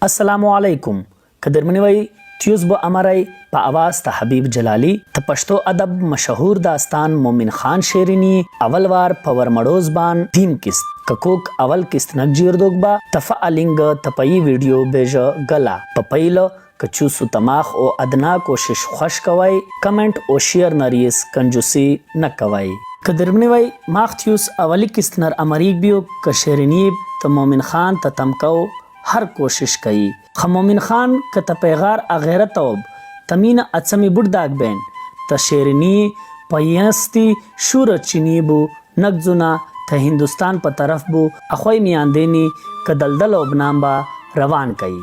السلام علیکم قدرمنی وی تیوز بو امرای په आवाज ته حبیب جلالی ته پښتو ادب مشهور داستان مومن خان شیرینی اول وار پور مړوز بان تین قسط ککوک اول قسط نک جیردوک با تفعلنگ تپئی ویڈیو بیج گلا پپیل کچوسو تماخ او ادنا کوشش خوش کوي کمنٹ او شیر نریس کنجوسی نک کوي قدرمنی وی ماختیوس اولی قسط نر امریک بیو که شیرینی ته مومن خان ته تمکو هر کوشش کوي خمومن خان که ته پیغار اغیرت اوب تمین اچمی برداگ بین تا شیرینی پیستی شور چینی بو نگزونا تا هندوستان پا طرف بو اخوی میاندینی که دلدل اوبنام با روان کئی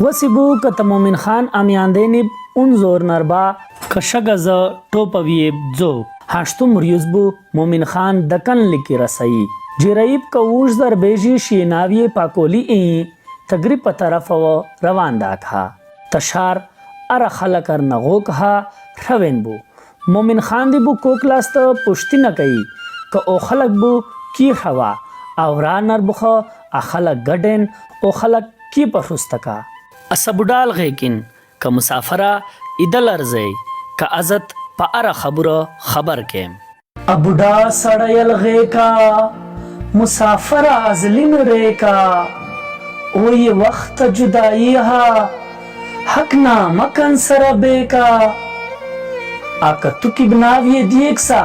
وسی بو که تا مومن خان امیاندینی اون زور نربا که شگز ٹوپویب زو هاشتو مریوز بو مومن خان دکن لکی رسائی جیرائیب که اوش در بیجی شیناوی پاکولی این تگری پا طرف و روان داکها تشار اره خلکر نغوک ها روین بو مومن خان دی بو کوکلاست پشتی نکئی که او خلق بو کی خوا او رانر بخوا اخلق گڑن او خلق کی پرستکا اسبودال غیکن که مسافره ایدل ارزی که ازت پا اره خبر کم ابودا سڑیل غیکا مسافر ازلین ریکا اوی وقت جدائی ها حق نا مکن سر بیکا آکا تو کی بناوی دیکھ سا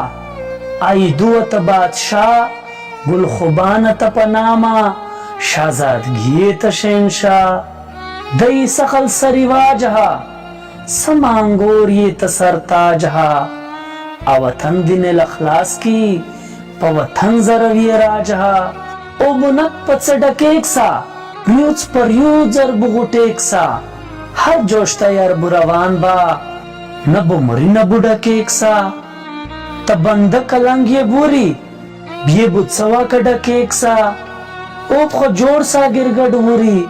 آئی دوت بادشاہ گل خوبانت پناما شازادگیت شنشا دی سخل سریواج ها سمانگوریت سرتاج ها آوطن دن الاخلاص کی پوطن زروی راج ها او بنک پچڑکیک سا ریوچ پر یو زر بغوٹیک سا ہر جوشتا یار بروان با نبو مری نبو ڈکیک سا تبند کلنگ یہ بوری بیے بودسوا کا ڈکیک سا اوپ خو جوڑ سا گرگڑ وری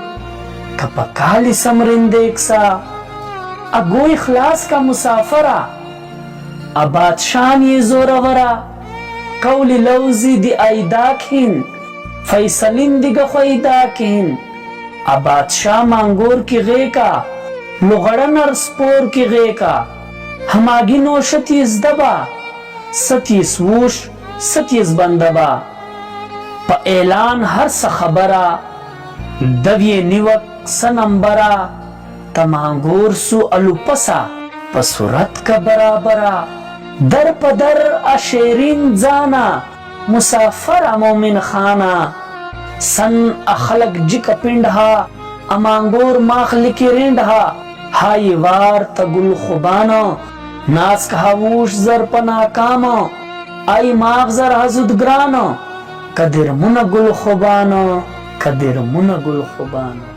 کپکالی سمرندیک سا اگو اخلاص کا مسافرہ بادشاہ یہ زورا ورا قولی لوزی دی ایداکین فیصلین دی گخویداکین بادشاہ مانگور کی غی کا لغڑن ارسپور کی غی کا ہماگی نوشتیز دبا ستیس ووش ستیس بندبا پا اعلان ہر سا خبرا دوی نیوک سنمبرا تمانگور سو الو پسا پا صورت کا برابرا در پدر اشیرین زانا مسافر مومن خانا سن اخلق جک پنڈہا امانگور ماخ لکی رنڈہا ہائی وار تا گل خوبانا ناس کہاووش زر پنا کاما آئی ماغ زر حزدگرانا قدر من گل خوبانا قدر من گل خوبانا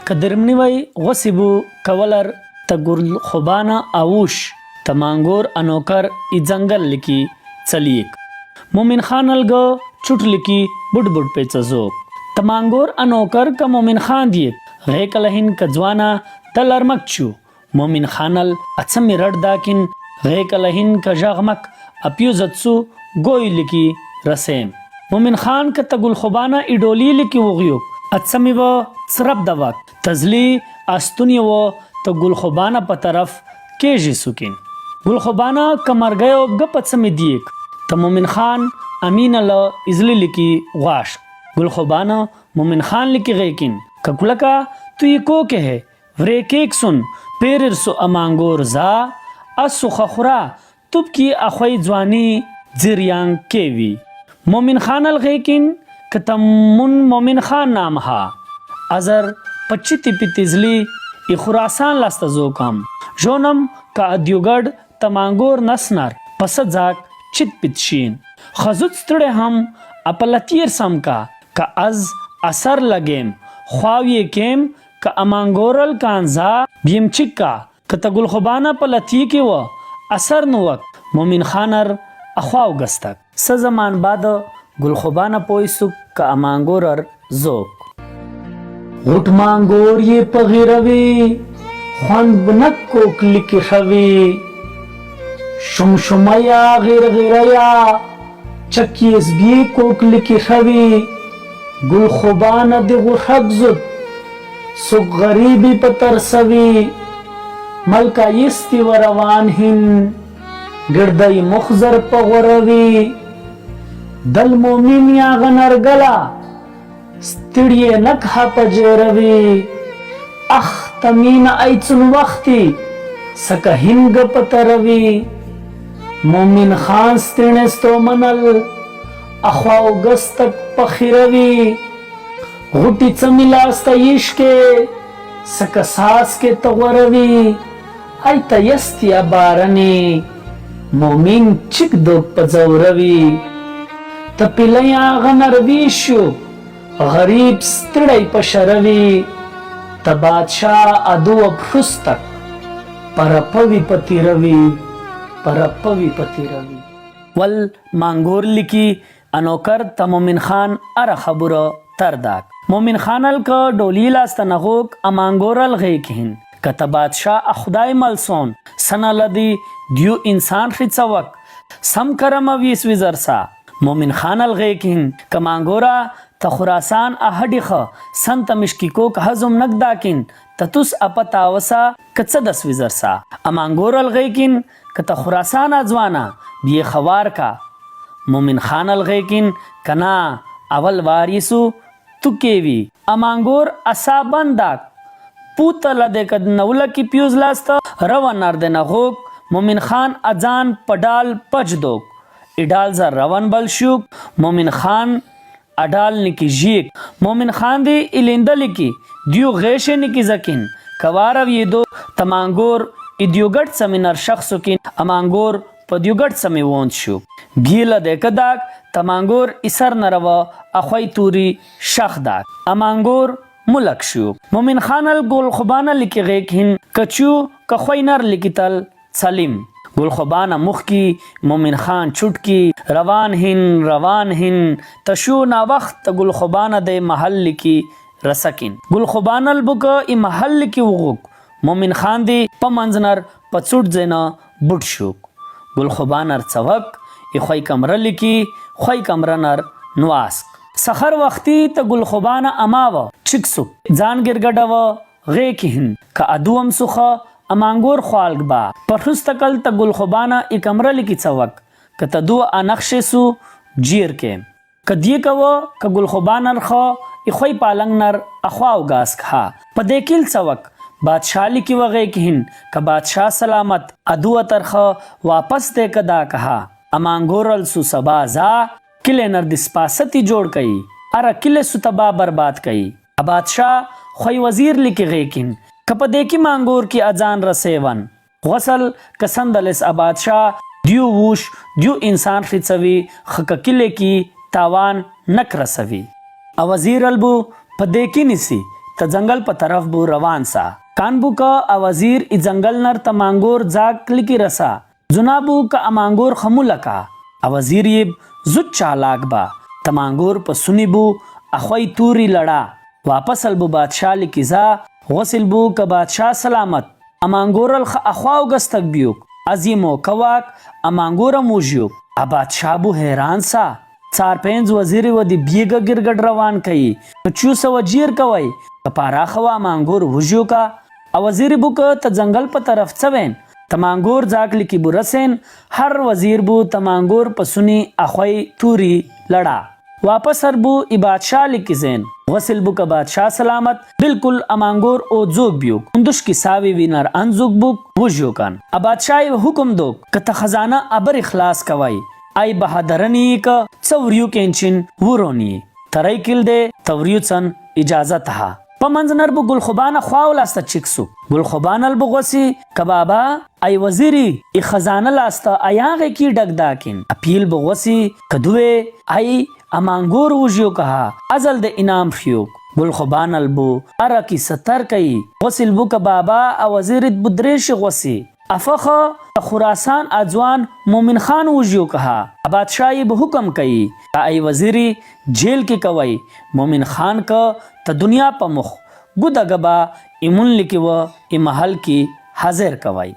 قدر منی وی غصبو کولر تا گل خوبانا آووش تمانگور انوکر ای زنگل لکی چلیک مومن خان الگو چٹ لکی بڑ بڑ پیچزوک تمانگور انوکر کا مومن خان دیت غیک لہن کجوانا تلرمک چو مومن خانل اچمی رڑ داکن غیک لہن کا جغمک اپیو زدسو گوئی لکی رسیم مومن خان کا تگل خوبانا ایڈولی لکی وغیوک اچمی و سرب دوک تزلی آستونی و تگل خوبانا پا طرف کیجی سکن گل خوبانا کمر گئے گپ اچمی دیک تا مومن خان امین اللہ ازلی لکی غاش گل خوبانا مومن خان لکی غیکن ککلکا تو یہ کو کہ ہے وریک ایک سن پیرر سو امانگور زا اسو خخورا تب کی اخوی جوانی زریان کیوی مومن خان الغیکن کتم من مومن خان نام ہا ازر پچتی پیتزلی ای خراسان لاستزو کم جونم کا ادیوگڑ تمانگور نسنر پسد زاک چت پتشین خزود ستڑے ہم اپلتیر سم کا از اثر لگیم خواوی کیم کا امانگورل کانزا بیم چکا کا تگل خوبانا پلتی کی و اثر نوک مومن خانر اخواو گستک سزمان بعد گل خوبانا پویسک کا امانگورر زوک غٹ مانگور یہ پغیروی خوان بنک کوک لکی خوی شمشمیا غیر غیریا چکیز بی کوک لکی خوی گل خوبان دی غرخک زد सुख गरीबी पतरसवी मलका यस्ती व रवान हिन गिरदई मुखजर पगोरवी दल मोमिन या गनरगला स्तिड़िये नकहा पजेरवी अख तमीन ऐचुन वक्ती सका हिंग पतरवी मोमिन खान स्तिणेस्तो मनल अख्वाओ गस्तक पखिरवी घुटी चमिलास्ता इश्के सका सास के तगरवी आई तयस्तिया बारनी मोमिन चिक दो पजौरवी तपिलया गनरवीशु गरीब स्तिड़ई पशरवी तबादशाह अदु अफुस्तक परपवी पति रवि वल मांगोर लिकी अनोकर त मोमिन खान अर खबुर तरदाक मोमिन खानल क डोलीला स्तनगोक अमांगोरल गयकिन कत बादशाह खुदाई मलसोन सनलदी दियो इंसान खिचवक सम करम वीस विजरसा मोमिन खानल गयकिन कमांगोरा त खुरासान अहडिख संत मिश्किको क हजुम नगदाकिन ततुस अपतावसा कचदस विजरसा अमांगोरल गयकिन कत खुरासान अजवाना बिये खवार का मोमिन खानल गयकिन कना अवल वारिसु तुकेवी अमांगोर असाबंदाक पूतल देखद नवल की प्यूजलास्त रवन अर्दन होक मोमिन खान अजान पडाल पजदोक इडाल जा रवन बलशुक मोमिन खान अडाल निकी जीक मोमिन खान दी इलिंदली की दियो गेशे निकी जकिन कवारव ये दो तमांगोर इद्योगट समिनर शख्स की अमांगोर पद्युगट समी वोंशु भील देखदाक तमांगोर इसर नरव अखोई तूरी शखदाक अमांगोर मुलकशु मोमिन खानल गोल खुबाना लिखी गेकिन कचू कखोई नर लिखितल सलीम गुल खुबाना मुख की मोमिन खान चुटकी रवान हिन तशू ना वक्त गुल खुबाना दे महल की रसकिन गुल खुबानल बुक इ महल की वगुक मोमिन खान दी पमंजनर पचुट जेना बुटशुक गुल खुबानर चवक इखोई कमर लिकी खोई कमरनर नवास्क सखर वक्ती त गुल खुबाना अमाव चिकसुक जान गिरगडव गेकिन का अदुम सुख अमांगोर ख्वालगबा परहुस्तकल त गुल खुबाना इ कमर लिकी चवक क तदु अनक्षसु जीर के कदिए कव क गुल खुबानर ख इखोई पालंग नर अख्वाव गास खा पदेकिल चवक बादशाह लिकी वगे किन का बादशाह सलामत अदु तरख वापस दे कदा कहा अमांगोरल सु सबाजा किले नर दिस्पासती जोड़ कई अर किले सुतबा बर्बाद कई बादशाह खोई वजीर लिकी गए किन कपदे की मांगोर की अजान रसेवन गसल कसंदलिस बादशाह दियो वूश दियो इंसान खिचवी खक किले की तावान नक रसवी अवजीर अलबू पदे की निसी त जंगल प तरफ बू रवान सा कानबू का अवजीर इ जंगल नर तमांगोर जाक लिकी रसा जुनाबू का अमांगोर खमुलका अवजीर ये जुट चालाक बा तमांगोर प सुनीबू अखोई तूरी लड़ा वापस अलबू बादशाह लिकी जा गसिलबू का बादशाह सलामत अमांगोरल अख्वाव गस्तक बियुक अजीमो कवाक अमांगोर मूजियुक बादशाह बू हैरान सा चार पेंज वजीर वदी बियग गिरगड रवान कई चूस वजीर कवई कपारा खवा मांगोर हुजियो का वजीर बुक त जंगल प तरफ चवेन तमांगोर जाकली की बुरसेन हर वजीर बू तमांगोर पसुनी अखोई तूरी लड़ा वापस हरबू इ बादशाह लिकिजेन गसिल बुक बादशाह सलामत बिल्कुल अमांगोर ओ जोग बियुक उन्दुश की सावी विनर अनजुग बुक हुजियो कान बादशाह हुकुम दो कत खजाना अबर इखलास कवाई आई बहादरनी का चवरियु केंचिन वुरोनी तरई किल दे तवरियु चन इजाजत हा पमंजनर बु गुलखुबाना ख्वावलास्ता चिक्सु गुलखुबानल बुगसी कबाबा आई वजीरी इ खजाना लास्ता आयागे की डगदाकिन अपील बुगसी कदुए आई अमांगोर उजियो कहा अजल दे इनाम फियुक गुलखुबानल बु अरा की सतर कई गसिल बु कबाबा वजीरित बुद्रेश गसी अफख खुरासान अजवान मोमिन खान उजियो कहा बादशाही हुक्म कई आई वजीरी जेल की कवई मोमिन खान का त दुनिया प मुख गुदगबा इमुन लिकी व इमहल की हाजिर कवई।